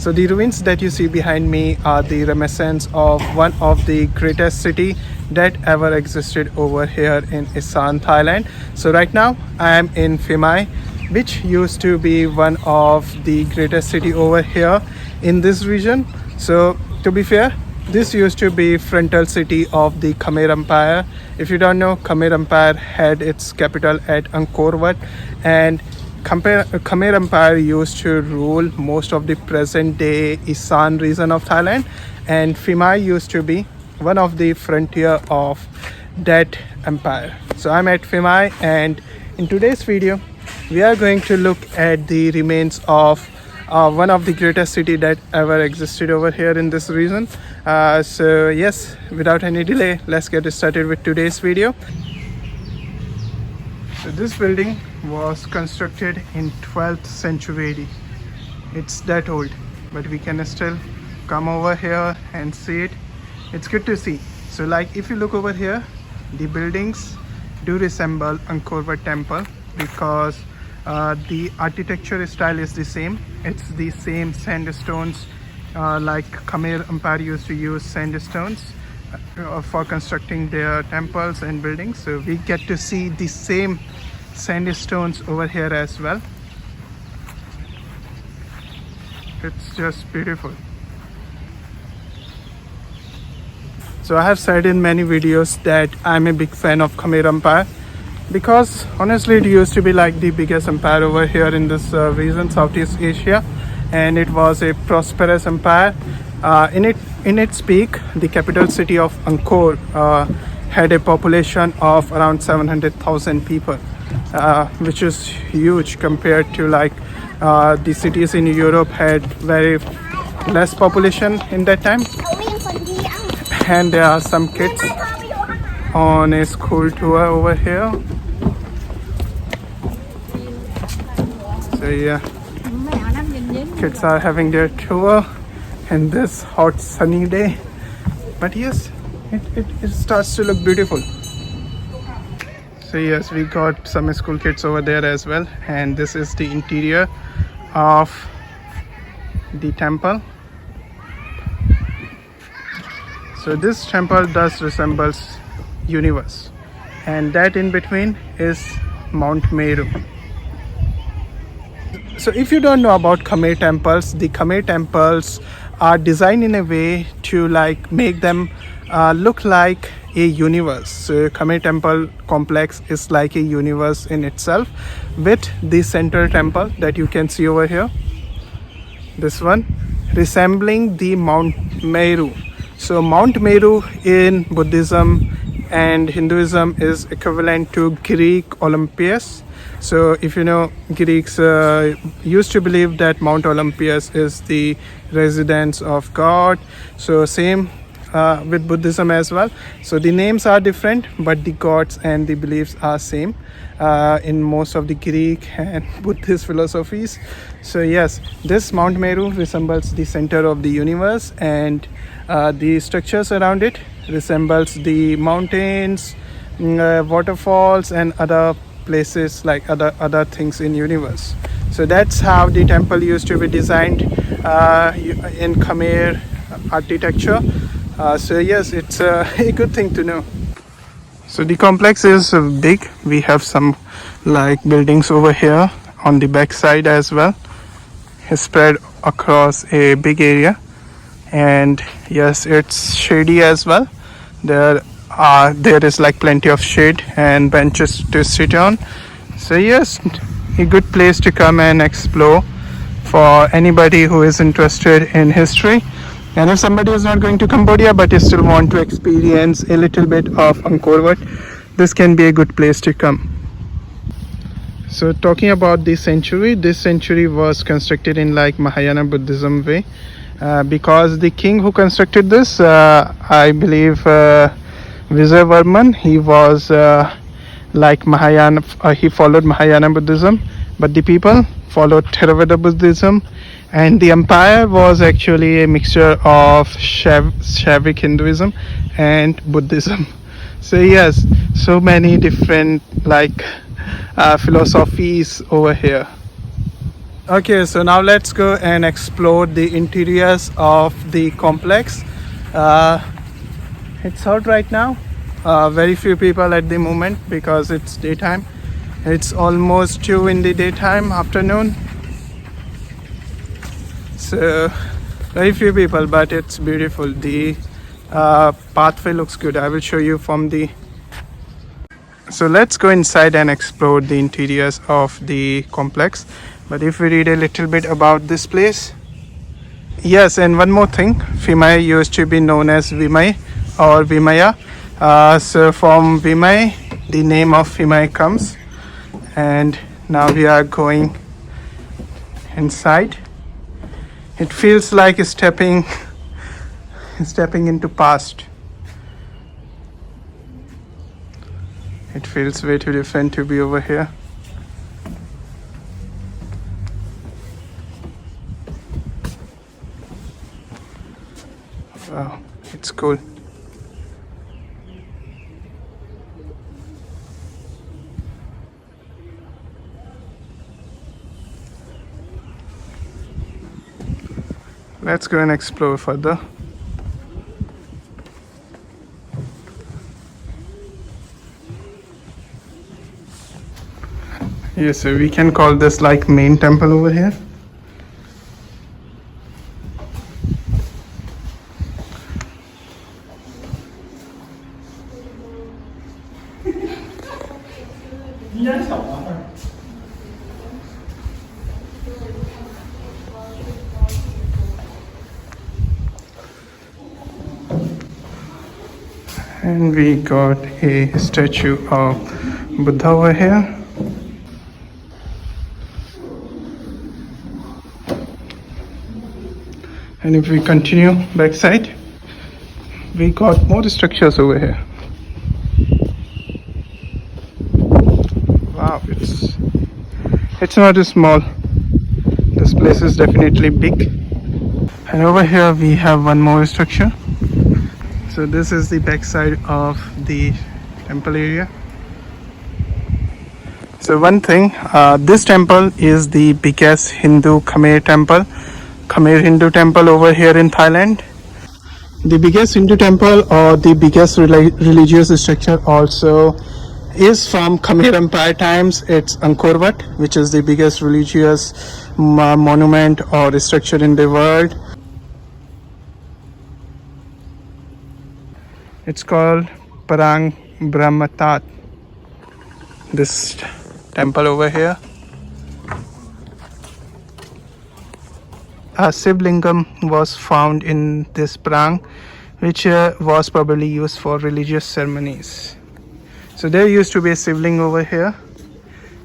So the ruins that you see behind me are the reminiscence of one of the greatest city that ever existed over here in Issan, Thailand. So right now I am in Phimai, which used to be one of the greatest city over here in this region. So to be fair, this used to be frontial city of the Khmer Empire. If you don't know, Khmer Empire had its capital at Korat, and Khmer Empire used to rule most of the present day Issan region of Thailand, and Phimai used to be one of the frontier of that empire. So I'm at Phimai, and in today's video we are going to look at the remains of one of the greatest city that ever existed over here in this region. So yes, without any delay, let's get started with today's video. So this building was constructed in 12th century AD. It's that old, but we can still come over here and see it. It's good to see. So like if you look over here, the buildings do resemble Angkor Wat temple because the architecture style is the same. It's the same sandstones, like Khmer Empire used to use sandstones for constructing their temples and buildings. So we get to see the same sandstones over here as well. It's just beautiful. So I have said in many videos that I'm a big fan of Khmer Empire, because honestly it used to be like the biggest empire over here in this region, Southeast Asia, and it was a prosperous empire. In its peak, the capital city of Angkor had a population of around 700,000 people, which is huge compared to like the cities in Europe had very less population in that time. And there are some kids on a school tour over here. So yeah, kids are having their tour in this hot sunny day, but yes, it starts to look beautiful. So yes, we got some school kids over there as well, and this is the interior of the temple. So this temple does resembles universe, and that in between is Mount Meru. So if you don't know about Khmer temples, the Khmer temples are designed in a way to like make them look like a universe. So Khmer temple complex is like a universe in itself, with the central temple that you can see over here, this one, resembling the Mount Meru. So Mount Meru in Buddhism and Hinduism is equivalent to Greek Olympus. So if you know, Greeks used to believe that Mount Olympus is the residence of God. So same with Buddhism as well. So the names are different, but the gods and the beliefs are same in most of the Greek and Buddhist philosophies. So yes, this Mount Meru resembles the center of the universe, and the structures around it resembles the mountains, waterfalls, and other places like other things in universe. So that's how the temple used to be designed in Khmer architecture. So yes, it's a good thing to know. So the complex is big. We have some like buildings over here on the back side as well, spread across a big area, and yes, it's shady as well. There is like plenty of shade and benches to sit on. So yes, a good place to come and explore for anybody who is interested in history. And if somebody is not going to Cambodia but still want to experience a little bit of Angkor Wat, this can be a good place to come. So talking about this century was constructed in like Mahayana Buddhism way, because the king who constructed this, I believe Vijayvarman, he was like Mahayana, he followed Mahayana Buddhism, but the people followed Theravada Buddhism, and the empire was actually a mixture of Shaivic Hinduism and Buddhism. So yes, so many different like philosophies over here. Okay, so now let's go and explore the interiors of the complex. Uh, it's out right now. Very few people at the moment because it's daytime. It's almost 2 in the daytime, afternoon. So very few people, but it's beautiful. The pathway looks good. I will show you from the. So let's go inside and explore the interiors of the complex. But if we read a little bit about this place. Yes, and one more thing, Phimai used to be known as Vimai or Vimaya. So from Vimai, the name of Phimai comes. And now we are going inside. It feels like stepping into past. It feels way too different to be over here. Wow, it's cool. Let's go and explore further. Yes, so we can call this like main temple over here. And we got a statue of Buddha over here. And if we continue backside, we got more structures over here. Wow, it's not small. This place is definitely big. And over here we have one more structure. So this is the backside of the temple area. So one thing, this temple is the biggest Hindu Khmer temple, Khmer Hindu temple over here in Thailand. The biggest Hindu temple or the biggest religious structure also is from Khmer Empire times. It's Angkor Wat, which is the biggest religious monument or structure in the world. It's called Parang Brahmatat, this temple over here. A Sivlingam was found in this Prang, which was probably used for religious ceremonies. So there used to be a Sivling over here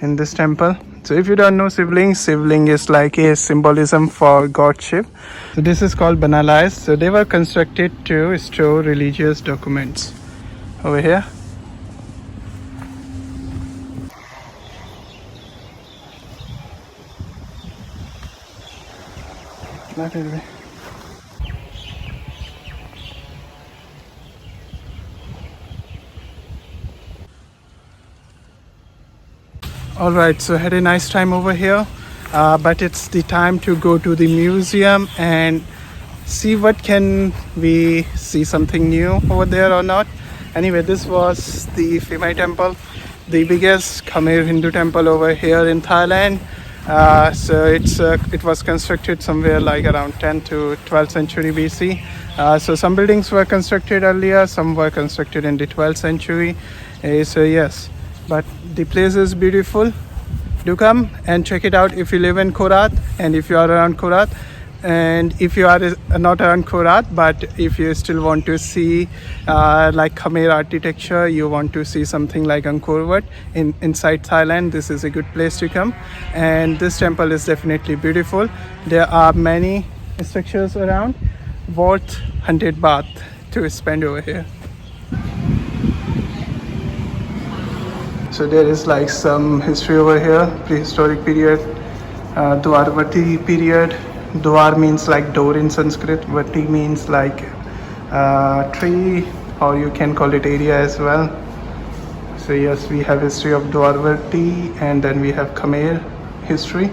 in this temple. So if you don't know Sivling is like a symbolism for God Shiv. So this is called Banalais. So they were constructed to store religious documents over here. Not really. All right, so had a nice time over here, but it's the time to go to the museum and see what can we see something new over there or not. Anyway, this was the Phimai temple, the biggest Khmer Hindu temple over here in Thailand. So it was constructed somewhere like around 10th to 12th century BC. So some buildings were constructed earlier, some were constructed in the 12th century. So yes, but the place is beautiful. Do come and check it out if you live in Korat and if you are around Korat. And if you are not around Korat, but if you still want to see like Khmer architecture, you want to see something like Angkor Wat inside Thailand, this is a good place to come. And this temple is definitely beautiful. There are many structures around, worth 100 baht to spend over here. So there is like some history over here, prehistoric period, Dwarvati period. Dwar means like door in Sanskrit, Vati means like tree, or you can call it area as well. So yes, we have history of Dwarvati and then we have Khmer history.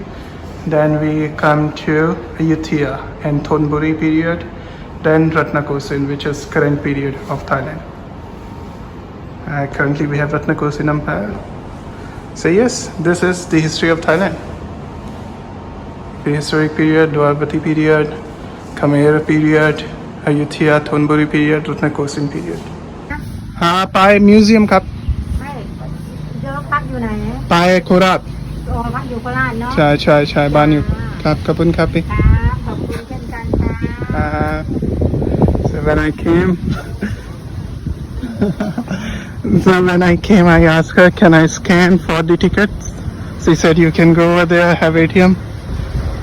Then we come to Ayutthaya and Thonburi period. Then Ratnakosin, which is current period of Thailand. Currently we have Ratnakosin Empire. So yes, this is the history of Thailand. Prehistoric period, Dwapati period, Khmer period, Ayutthaya, Thonburi period, Ratnakosin period. ไป museum ครับ ไม่เดี๋ยวพักอยู่ไหน ไปโคราช อ๋อพักอยู่โคราชเนาะ ใช่บ้านอยู่ครับขอบคุณครับพี่ ครับขอบคุณเช่นกันค่ะ So when I came I asked her, can I scan for the tickets? She said you can go over there, have ATM.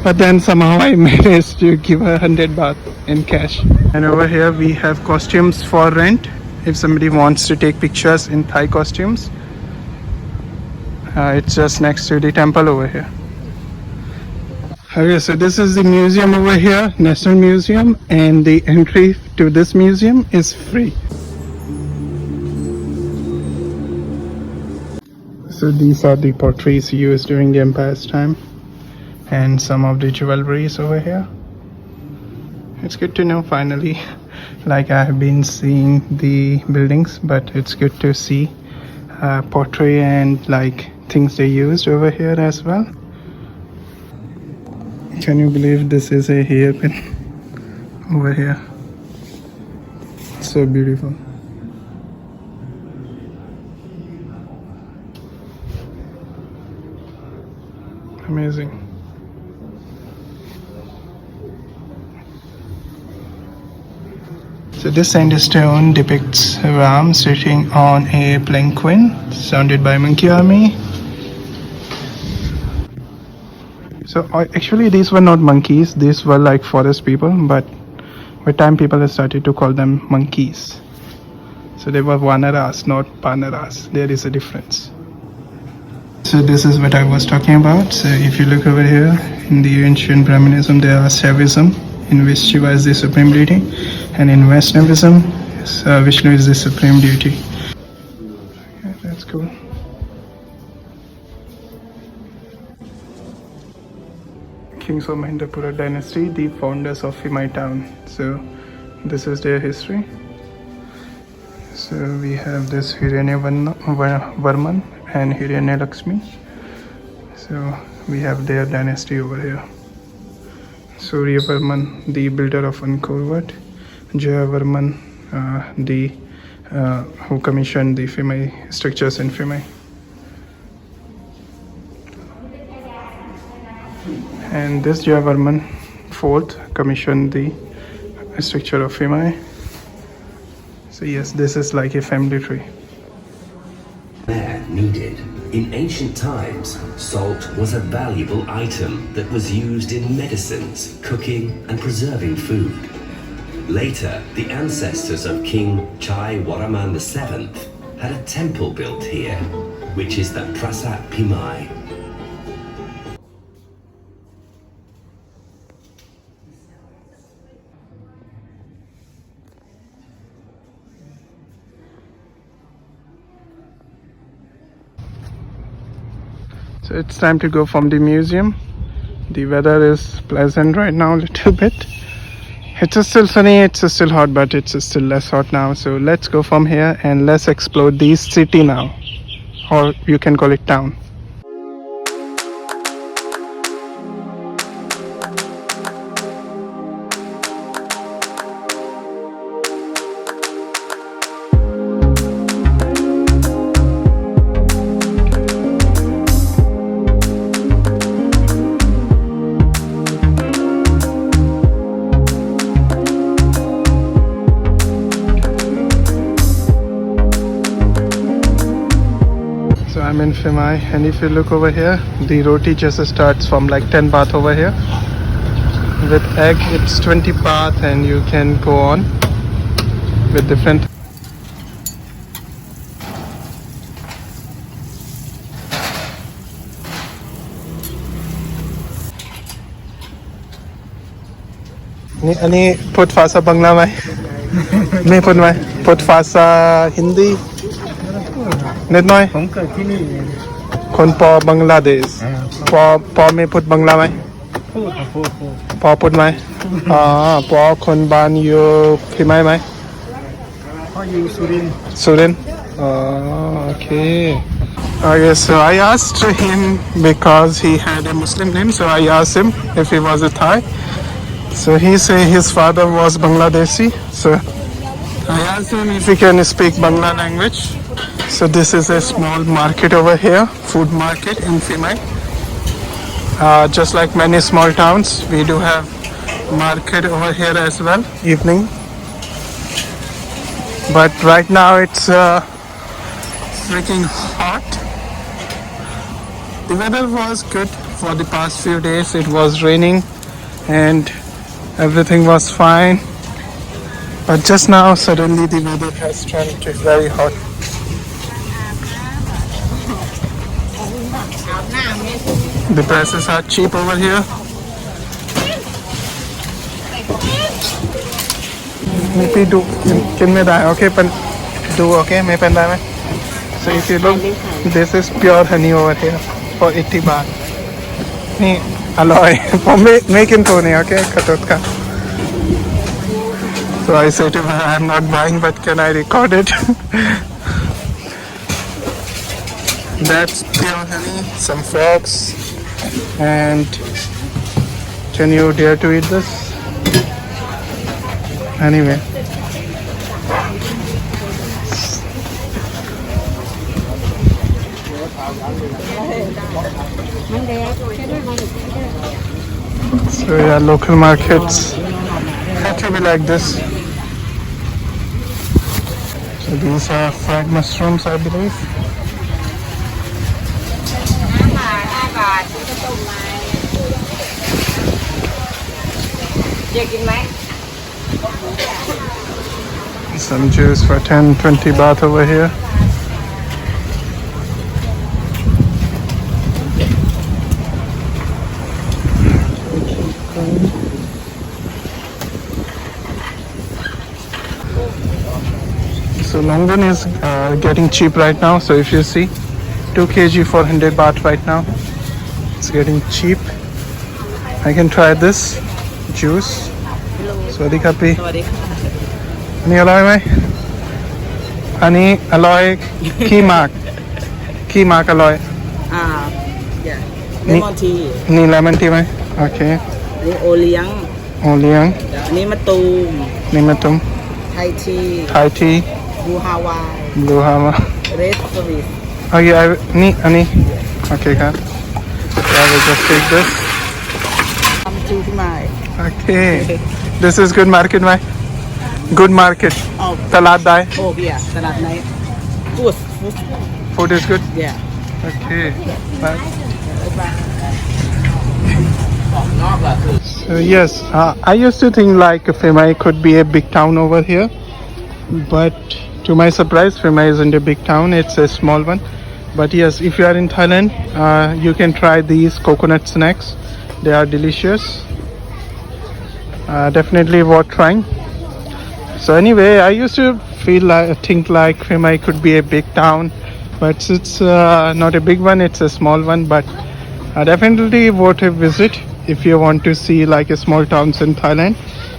But then somehow I managed to give her 100 baht in cash. And over here we have costumes for rent. If somebody wants to take pictures in Thai costumes, it's just next to the temple over here. Okay, so this is the museum over here, National Museum, and the entry to this museum is free. So these are the potteries used during the empire's time, and some of the jewelries over here. It's good to know finally, like I have been seeing the buildings, but it's good to see pottery and like things they used over here as well. Can you believe this is a hairpin over here? So beautiful. Amazing. So this sandstone depicts Ram sitting on a palanquin surrounded by monkey army. So actually these were not monkeys, these were like forest people, but with time people have started to call them monkeys. So they were vanaras, not panaras. There is a difference. So this is what I was talking about. So if you look over here, in the ancient Brahmanism there are Shaivism, in which Shiva is the supreme deity, and in Vaishnavism, Vishnu is the supreme deity. Okay, that's cool. Kings of Mahindrapura dynasty, the founders of Phimai town. So this is their history. So we have this Varman and Hiranya Lakshmi. So we have their dynasty over here. Surya Varman, the builder of Angkor Wat, Jaya Varman, who commissioned the Phimai structures in Phimai. And this Jaya Varman IV commissioned the structure of Phimai. So yes, this is like a family tree. Khmer needed. In ancient times, salt was a valuable item that was used in medicines, cooking and preserving food. Later, the ancestors of King Chai Waraman VII had a temple built here, which is the Prasat Phimai. So it's time to go from the museum. The weather is pleasant right now a little bit. It's still sunny, it's still hot, but it's still less hot now. So let's go from here and let's explore the city now, or you can call it town. I'm in Phimai, and if you look over here, the roti just starts from like 10 baht over here. With egg it's 20 baht, and you can go on with different. Ani put fasa Bangla mai? Ni put mai? Put fasa Hindi? นิดหน่อย ผมเกิดที่นี่ คนปอบังลาเทศปอไม่พูดบังลาไหม พูดครับพูด ปอพูดไหมปอคนบ้านอยู่พิมายไหม พ่ออยู่สุรินทร์ Surin? Okay. Okay, so I asked him because he had a Muslim name, so I asked him if he was a Thai. So he said his father was Bangladeshi. So I asked him if he can speak Bangla language. So this is a small market over here, food market in Phimai. Just like many small towns, we do have market over here as well, evening. But right now it's freaking hot. The weather was good for the past few days. It was raining and everything was fine. But just now suddenly the weather has turned to very hot. The prices are cheap over here. Maybe do can me die, okay, but do okay, may pen die. So if you look, this is pure honey over here for 80 baht. Ni alloy for making pony, okay, katot ka. So I said to her, I'm not buying, but can I record it? That's pure honey, some frogs, and can you dare to eat this? Anyway. So yeah, local markets have to be like this. So these are fried mushrooms, I believe. Some juice for 10-20 baht over here. So Longan is getting cheap right now. So if you see 2 kg for 100 baht right now, it's getting cheap. I can try this juice. Sawadi kapi. Ani alloy mai? Ani alloy key mark alloy. Yeah. Lemon tea. Ni lemon tea mai? Okay. นี่โอเลี้ยง Oliang. อันนี้มะตูม Ni matum. ไทยที Thai tea. บูฮาวาย Blue hama. เรดสวิส Okay, ani. Okay, ka. So I will just take this. ทำจูขึ้นมา Okay. This is good market, mai. Good market. ออก Talat dai. โอ้เบียตลาดไหนฟูด Food is good. เบีย Okay. Bye. So yes, I used to think like Phimai could be a big town over here, but to my surprise, Phimai isn't a big town. It's a small one. But yes, if you are in Thailand, you can try these coconut snacks. They are delicious. Definitely worth trying. So anyway, I used to think like Phimai could be a big town, but it's not a big one. It's a small one, but definitely worth a visit if you want to see like a small towns in Thailand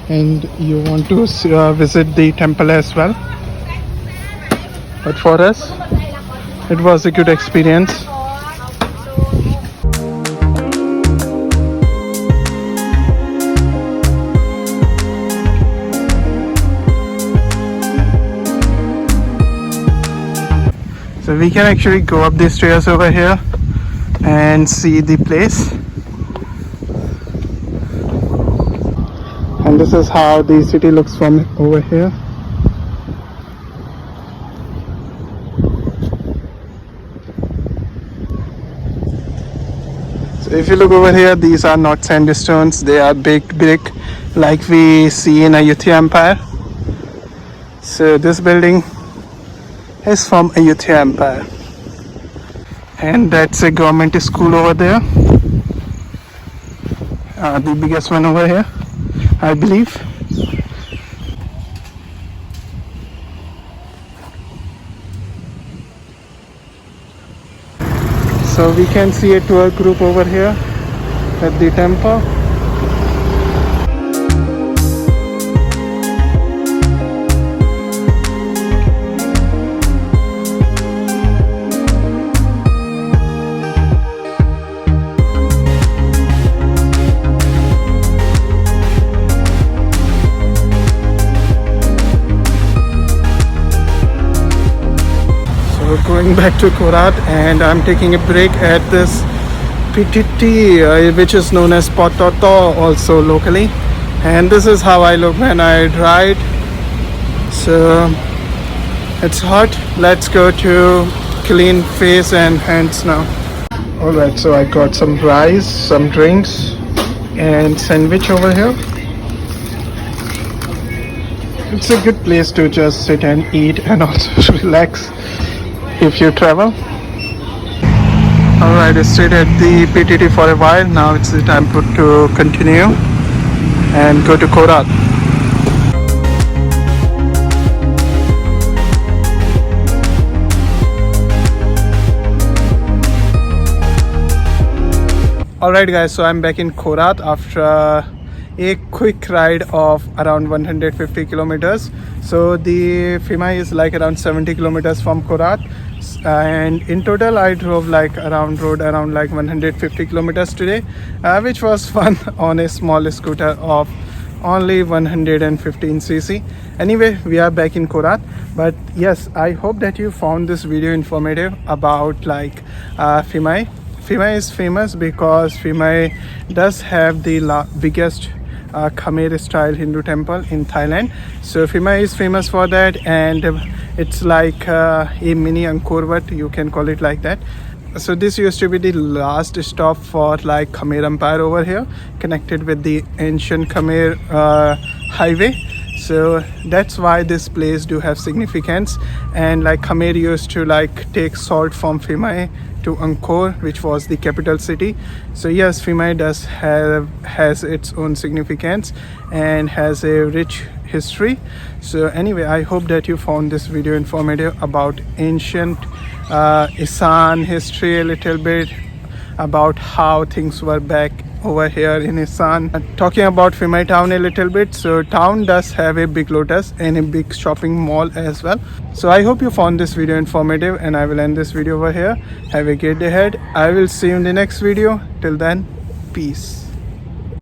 and you want to visit the temple as well. But for us, it was a good experience. So we can actually go up the stairs over here and see the place. And this is how the city looks from over here. So if you look over here, these are not sandstones, they are baked brick like we see in Ayutthaya Empire. So this building is from Ayutthaya Empire. And that's a government school over there. The biggest one over here, I believe. So we can see a tour group over here at the temple. going back to Korat, and I'm taking a break at this PTT, which is known as Pototo also locally. And this is how I look when I ride. So it's hot. Let's go to clean face and hands now. Alright, so I got some rice, some drinks, and sandwich over here. It's a good place to just sit and eat and also relax if you travel. Alright, I stayed at the PTT for a while. Now it's the time to continue and go to Korat. Alright guys, so I'm back in Korat after a quick ride of around 150 kilometers. So the Phimai is like around 70 kilometers from Korat, and in total I drove like around 150 kilometers today, which was fun on a small scooter of only 115cc. Anyway, we are back in Korat, but yes, I hope that you found this video informative about like Phimai. Phimai is famous because Phimai does have the biggest Khmer style Hindu temple in Thailand. So Phimai is famous for that, and it's like a mini Angkor Wat, you can call it like that. So this used to be the last stop for like Khmer Empire over here, connected with the ancient Khmer highway. So that's why this place do have significance. And like Khmer used to like take salt from Phimai to Angkor, which was the capital city. So yes, Phimai has its own significance and has a rich history. So anyway, I hope that you found this video informative about ancient Issan history, a little bit about how things were back over here in Issan. Talking about Phimai town a little bit, so town does have a big lotus and a big shopping mall as well. So I hope you found this video informative, and I will end this video over here. Have a great day ahead. I will see you in the next video. Till then, peace.